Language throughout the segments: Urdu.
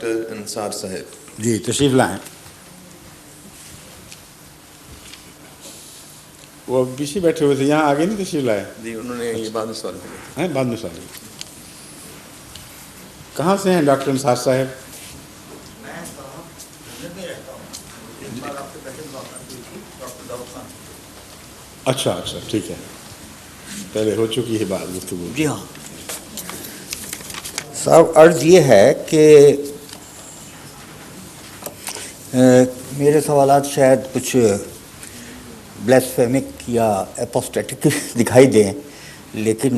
ڈاکٹر انصار صاحب. جی تشریف لائیں. وہ پیچھے بیٹھے ہوئے تھے, یہاں آگے نہیں تشریف لائے. جی انہوں نے یہ بعد میں سوال کیا ہیں, بعد میں سوال. کہاں سے ہیں ڈاکٹر انصار صاحب؟ اچھا اچھا ٹھیک ہے, پہلے ہو چکی ہے بات گفتگو. جی ہاں صاحب, عرض یہ ہے کہ میرے سوالات شاید کچھ بلیسفیمک یا اپوسٹیٹک دکھائی دیں, لیکن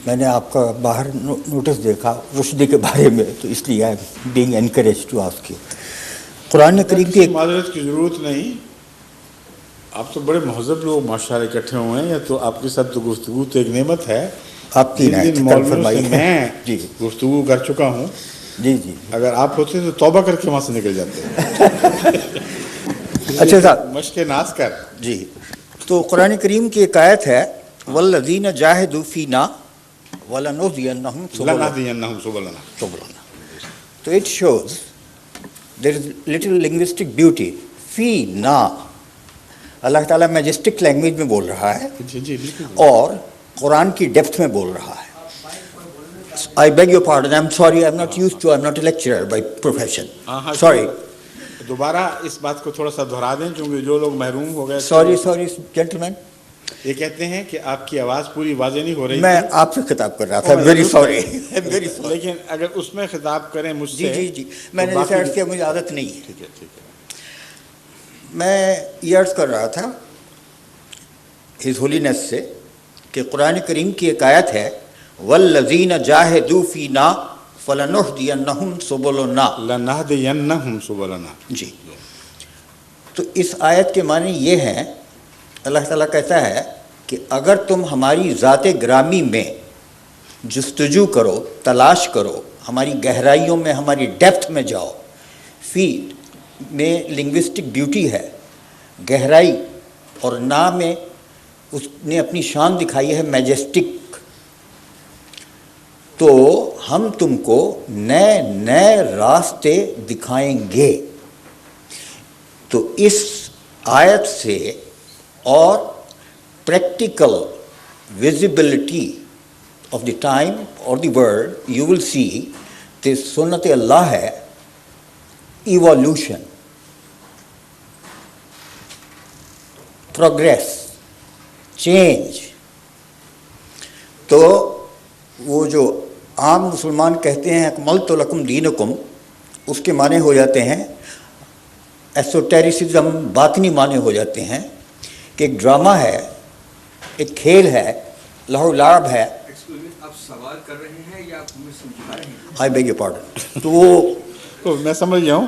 میں نے آپ کا باہر نوٹس دیکھا رشدی کے بارے میں, تو اس لیے I am being encourage to ask you. Quran کریم کی معذرت کی ضرورت نہیں, آپ تو بڑے مہذب لوگ ماشاءاللہ اکٹھے ہوئے ہیں, یا تو آپ کے ساتھ تو گفتگو تو ایک نعمت ہے. آپ کی مولویوں سے میں جی گفتگو کر چکا ہوں. جی جی اگر آپ ہوتے تو توبہ کر کے وہاں سے نکل جاتے. اچھا صاحب, مشق ناز کر. جی تو قرآن کریم کی ایک آیت ہے والذین جاہدوا فینا ولنہدینہم سبلنا. تو it shows there is little linguistic beauty. فینا اللہ تعالیٰ میجسٹک لینگویج میں بول رہا ہے اور قرآن کی ڈیپتھ میں بول رہا ہے. I beg your pardon, I'm sorry, I'm not used to, I'm not a lecturer by profession. Sorry. دوبارہ اس بات کو تھوڑا سا دہرا دیں کیونکہ جو لوگ محروم ہو گئے. Sorry, gentlemen. یہ کہتے ہیں کہ آپ کی آواز پوری واضح نہیں ہو رہی. میں آپ سے خطاب کر رہا تھا. I'm very sorry. لیکن اگر اس میں خطاب کریں مجھ سے. جی میں نے جیسے عرض کیا مجھے عادت نہیں ہے. ٹھیک ہے. میں یہ عرض کر رہا تھا ہز ہولینس سے کہ قرآن کریم کی ایک آیت ہے والذین جاہدوا فینا فلنہدینہم سبلنا. لنہدینہم سبلنا. جی تو اس آیت کے معنی یہ ہیں, اللہ تعالیٰ کہتا ہے کہ اگر تم ہماری ذات گرامی میں جستجو کرو, تلاش کرو, ہماری گہرائیوں میں, ہماری ڈیپتھ میں جاؤ. فی میں لنگوسٹک بیوٹی ہے, گہرائی, اور نا میں اس نے اپنی شان دکھائی ہے میجسٹک. تو ہم تم کو نئے نئے راستے دکھائیں گے. تو اس آیت سے اور practical visibility of the time اور دی ورلڈ یو ول سی کہ سنت اللہ ہے ایوالوشن, پروگریس, چینج. تو وہ جو عام مسلمان کہتے ہیں اکملت لکم دینکم, اس کے معنی ہو جاتے ہیں ایسوٹیریسزم, باطنی معنی ہو جاتے ہیں کہ ایک ڈرامہ ہے, ایک کھیل ہے, لہو لعب ہے. آپ سوال کر رہے ہیں یا آپ ہمیں سمجھا رہے ہیں؟ آئی بیگ یور پارڈن. تو وہ میں سمجھ گیا ہوں.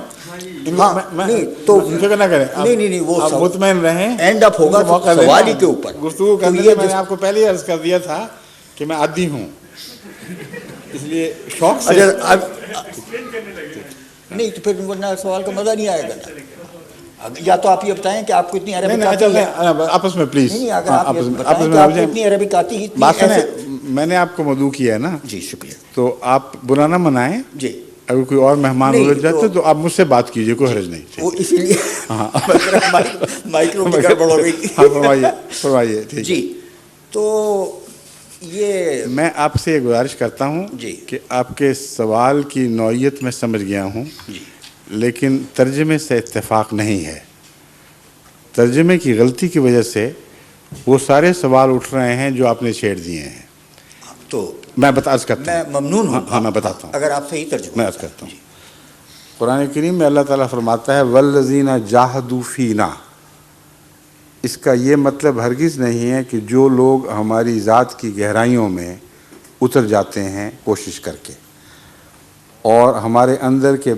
نہیں تو فکر نہ کریں, نہیں وہ مطمئن رہیں, اینڈ اپ ہوگا سوال ہی کے اوپر. گفتگو کرنے سے میں نے آپ کو پہلے ہی عرض کر دیا تھا کہ میں عادی ہوں, اس لیے شوق سے. نہیں تو پھر ورنہ سوال کا مزہ نہیں آئے گا نا. یا تو آپ یہ بتائیں کہ آپ کو اتنی عربک آتی ہے. آپس میں پلیز. نہیں اگر آپ یہ بتائیں کہ آپ کو اتنی عربک آتی ہے. میں نے آپ کو مدعو کیا ہے نا. جی شکریہ. تو آپ برا نہ منائیں. جی اگر کوئی اور مہمان ادھر جاتے تو آپ مجھ سے بات کیجیے, کوئی حرج نہیں. وہ اسی لیے مائکرو کی گڑبڑ ہو گئی. فرمائیے. جی تو یہ میں آپ سے یہ گزارش کرتا ہوں کہ آپ کے سوال کی نوعیت میں سمجھ گیا ہوں, لیکن ترجمے سے اتفاق نہیں ہے. ترجمے کی غلطی کی وجہ سے وہ سارے سوال اٹھ رہے ہیں جو آپ نے چھیڑ دیے ہیں. تو میں عرض کرتا ہوں. میں ممنون ہوں. ہاں میں بتاتا ہوں اگر آپ صحیح ترجمہ. میں عرض کرتا ہوں. قرآن کریم میں اللہ تعالیٰ فرماتا ہے والذین جاہدوا فینا. اس کا یہ مطلب ہرگز نہیں ہے کہ جو لوگ ہماری ذات کی گہرائیوں میں اتر جاتے ہیں کوشش کر کے اور ہمارے اندر کے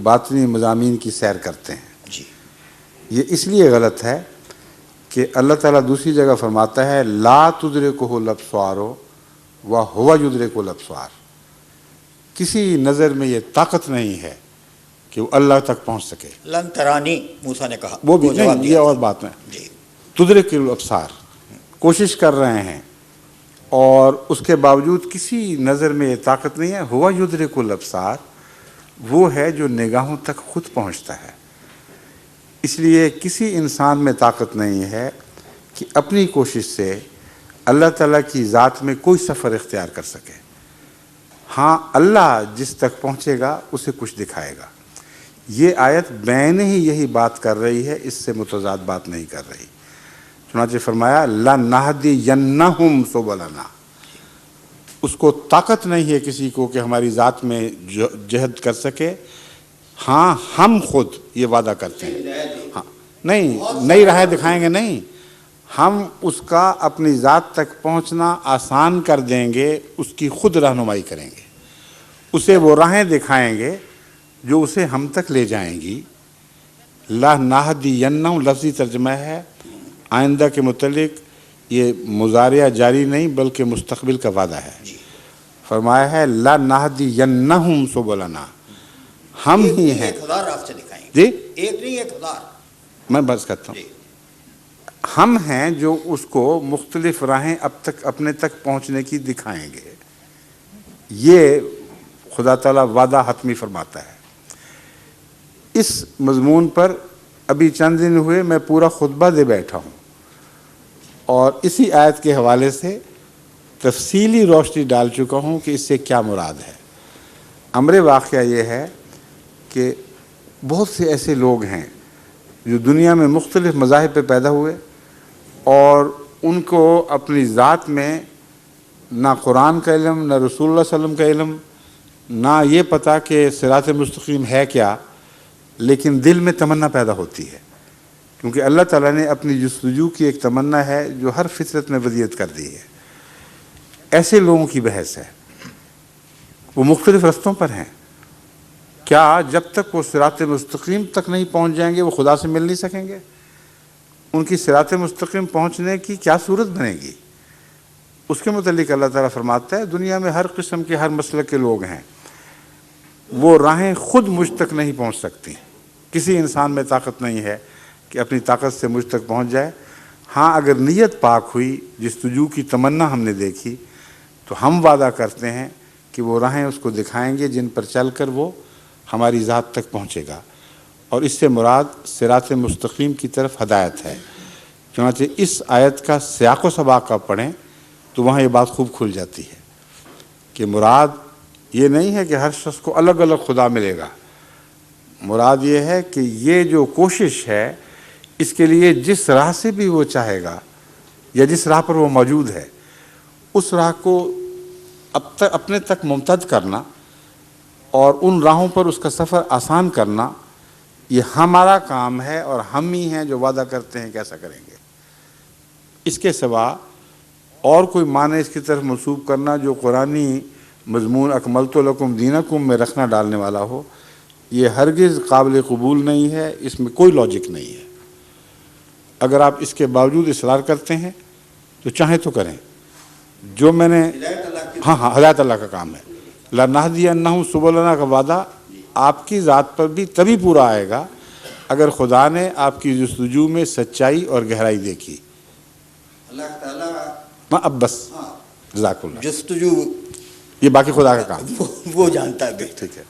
باطنی مضامین کی سیر کرتے ہیں. جی یہ اس لیے غلط ہے کہ اللہ تعالیٰ دوسری جگہ فرماتا ہے لا تدرکہ الابصار وہو یدرک الابصار. کسی نظر میں یہ طاقت نہیں ہے کہ وہ اللہ تک پہنچ سکے. لن ترانی موسیٰ نے کہا. وہ بھی نہیں, یہ اور بات ہے. جی تدرک الابصار کوشش کر رہے ہیں اور اس کے باوجود کسی نظر میں یہ طاقت نہیں ہے. ہوا یدرک الابصار، وہ ہے جو نگاہوں تک خود پہنچتا ہے. اس لیے کسی انسان میں طاقت نہیں ہے کہ اپنی کوشش سے اللہ تعالیٰ کی ذات میں کوئی سفر اختیار کر سکے. ہاں، اللہ جس تک پہنچے گا اسے کچھ دکھائے گا. یہ آیت بین ہی یہی بات کر رہی ہے، اس سے متضاد بات نہیں کر رہی. چنانچہ فرمایا لَنَهْدِيَنَّهُمْ سُبُلَنَا. اس کو طاقت نہیں ہے کسی کو کہ ہماری ذات میں جہد کر سکے. ہاں، ہم خود یہ وعدہ کرتے ہیں. ہاں، نہیں، نئی راہیں دکھائیں گے نہیں، ہم اس کا اپنی ذات تک پہنچنا آسان کر دیں گے، اس کی خود رہنمائی کریں گے، اسے وہ راہیں دکھائیں گے جو اسے ہم تک لے جائیں گی. لَنَهْدِيَنَّهُمْ لفظی ترجمہ ہے. آئندہ کے متعلق یہ مضارع جاری نہیں بلکہ مستقبل کا وعدہ ہے. فرمایا ہے لَنَهْدِيَنَّهُمْ سُبُلَنَا. ہم ہی ہیں. 1000 راستے دکھائیں گے. جی، ایک نہیں، 1000. میں بس کرتا ہوں. ہم ہیں جو اس کو مختلف راہیں اب تک اپنے تک پہنچنے کی دکھائیں گے. یہ خدا تعالیٰ وعدہ حتمی فرماتا ہے. اس مضمون پر ابھی چند دن ہوئے میں پورا خطبہ دے بیٹھا ہوں اور اسی آیت کے حوالے سے تفصیلی روشنی ڈال چکا ہوں کہ اس سے کیا مراد ہے. امر واقعہ یہ ہے کہ بہت سے ایسے لوگ ہیں جو دنیا میں مختلف مذاہب پہ پیدا ہوئے اور ان کو اپنی ذات میں نہ قرآن کا علم، نہ رسول اللہ صلی اللہ علیہ وسلم کا علم، نہ یہ پتہ کہ صراط مستقیم ہے کیا، لیکن دل میں تمنا پیدا ہوتی ہے. کیونکہ اللہ تعالیٰ نے اپنی جستجو کی ایک تمنا ہے جو ہر فطرت میں ودیعت کر دی ہے. ایسے لوگوں کی بحث ہے، وہ مختلف رستوں پر ہیں. کیا جب تک وہ صراط مستقیم تک نہیں پہنچ جائیں گے وہ خدا سے مل نہیں سکیں گے؟ ان کی صراط مستقیم پہنچنے کی کیا صورت بنے گی؟ اس کے متعلق اللہ تعالیٰ فرماتا ہے دنیا میں ہر قسم کے، ہر مسلک کے لوگ ہیں، وہ راہیں خود مجھ تک نہیں پہنچ سکتی. کسی انسان میں طاقت نہیں ہے کہ اپنی طاقت سے مجھ تک پہنچ جائے. ہاں، اگر نیت پاک ہوئی، جستجو کی تمنا ہم نے دیکھی، تو ہم وعدہ کرتے ہیں کہ وہ راہیں اس کو دکھائیں گے جن پر چل کر وہ ہماری ذات تک پہنچے گا. اور اس سے مراد صراط مستقیم کی طرف ہدایت ہے. چنانچہ اس آیت کا سیاق و سباق آپ پڑھیں تو وہاں یہ بات خوب کھل جاتی ہے کہ مراد یہ نہیں ہے کہ ہر شخص کو الگ الگ خدا ملے گا. مراد یہ ہے کہ یہ جو کوشش ہے اس کے لیے جس راہ سے بھی وہ چاہے گا یا جس راہ پر وہ موجود ہے اس راہ کو اپنے تک ممتد کرنا اور ان راہوں پر اس کا سفر آسان کرنا، یہ ہمارا کام ہے اور ہم ہی ہیں جو وعدہ کرتے ہیں کہ ایسا کریں گے. اس کے سوا اور کوئی معنی اس کی طرف منسوب کرنا جو قرآنی مضمون اکملت لکم دینکم میں رکھنا ڈالنے والا ہو، یہ ہرگز قابل قبول نہیں ہے. اس میں کوئی لاجک نہیں ہے. اگر آپ اس کے باوجود اصرار کرتے ہیں تو چاہیں تو کریں. جو میں نے ہاں ہدایت اللہ کا کام ہے. لَنَهْدِيَنَّهُمْ سُبُلَنَا کا وعدہ آپ کی ذات پر بھی تبھی پورا آئے گا اگر خدا نے آپ کی جستجو میں سچائی اور گہرائی دیکھی. اللہ تعالیٰ اب بس جزاک اللہ. جستجو یہ باقی خدا کا کام وہ جانتا ہے. ٹھیک ہے.